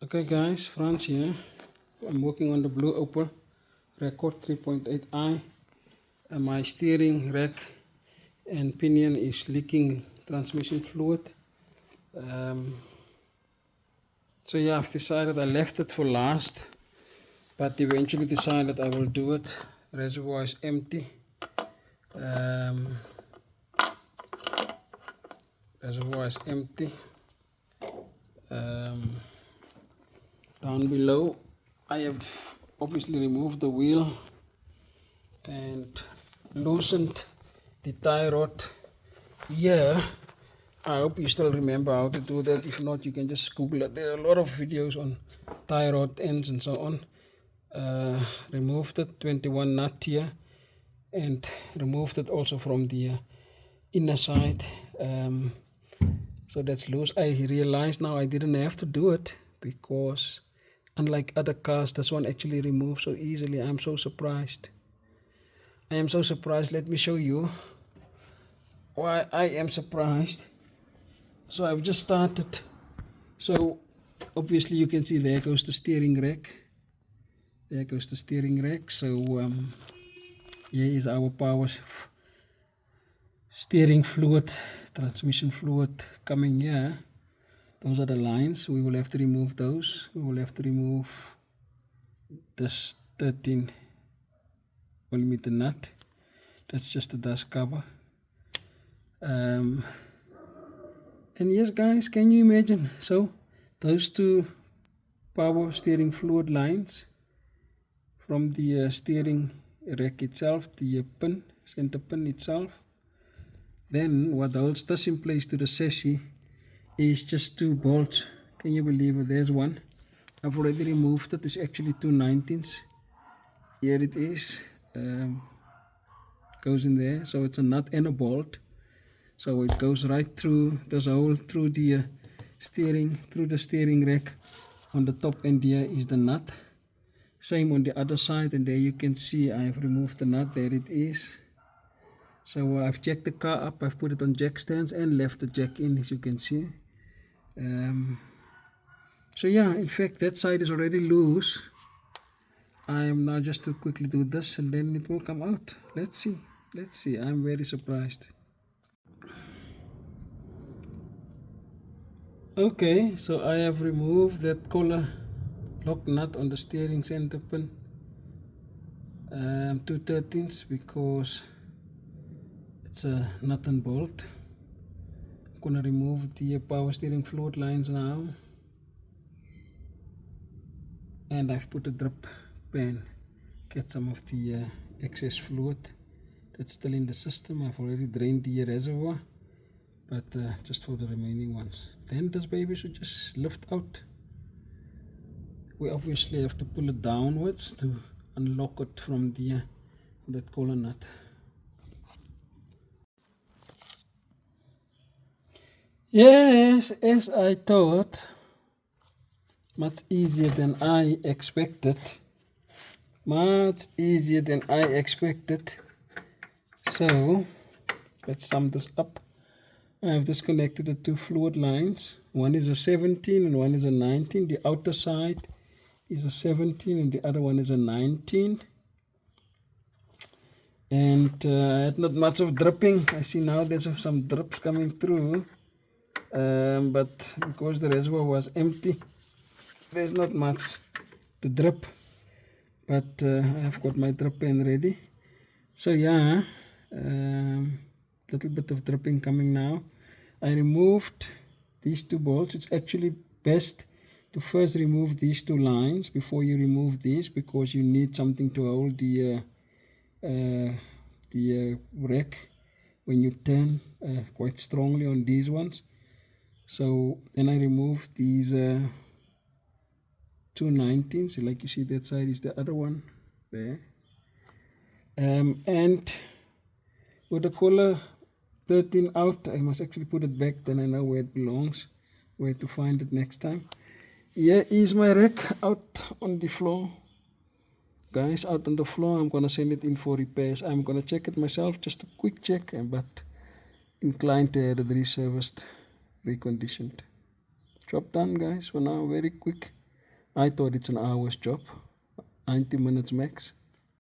Okay guys, Frans here. I'm working on the blue Opel Rekord 3.8i and my steering rack and pinion is leaking transmission fluid. So yeah, I've decided I left it for last, but eventually decided I will do it. Reservoir is empty. Um, Reservoir is empty. Down below I have obviously removed the wheel and loosened the tie rod here. I hope you still remember how to do that. If not, you can just Google it. There are a lot of videos on tie rod ends and so on. Removed it, 21 nut here, and removed it also from the inner side. So that's loose. I realized now I didn't have to do it because unlike other cars, this one actually removes so easily. I'm so surprised. I am so surprised. Let me show you why I am surprised. So I've just started. So obviously you can see there goes the steering rack. There goes the steering rack. So here is our power steering fluid, transmission fluid coming here. Those are the lines. We will have to remove those. We will have to remove this 13mm nut. That's just the dust cover. And yes guys, can you imagine? So those two power steering fluid lines from the steering rack itself, the center pin itself. Then what holds this in place to the chassis is just two bolts. Can you believe it? There's one. I've already removed it. It's actually 2/19. Here it is. Goes in there. So it's a nut and a bolt. So it goes right through this hole, through the steering rack. On the top end here is the nut. Same on the other side, and there you can see I have removed the nut. There it is. So I've jacked the car up. I've put it on jack stands and left the jack in, as you can see. So yeah, in fact that side is already loose. I am now just to quickly do this and then it will come out. Let's see. I'm very surprised. Okay, so I have removed that collar lock nut on the steering center pin, 2/13, because it's a nut and bolt. I'm gonna remove the power steering fluid lines now, and I've put a drip pan, get some of the excess fluid that's still in the system. I've already drained the reservoir, but just for the remaining ones. Then this baby should just lift out. We obviously have to pull it downwards to unlock it from the that collar nut. Yes, as I thought, much easier than I expected. So let's sum this up. I have disconnected the two fluid lines. One is a 17 and one is a 19. The outer side is a 17 and the other one is a 19. And I had not much of dripping. I see now there's some drips coming through. But because the reservoir was empty, there's not much to drip. But I've got my drip pen ready. So yeah, little bit of dripping coming now. I removed these two bolts. It's actually best to first remove these two lines before you remove these, because you need something to hold the rack when you turn quite strongly on these ones. So then I removed these 2/19. Like you see, that side is the other one there. And with the collar 13 out, I must actually put it back, then I know where it belongs, where to find it next time. Here is my rack out on the floor. Guys, out on the floor. I'm gonna send it in for repairs. I'm gonna check it myself, just a quick check, but inclined to have it reserviced, reconditioned. Job done guys, for now, very quick. I thought it's an hour's job, 90 minutes max.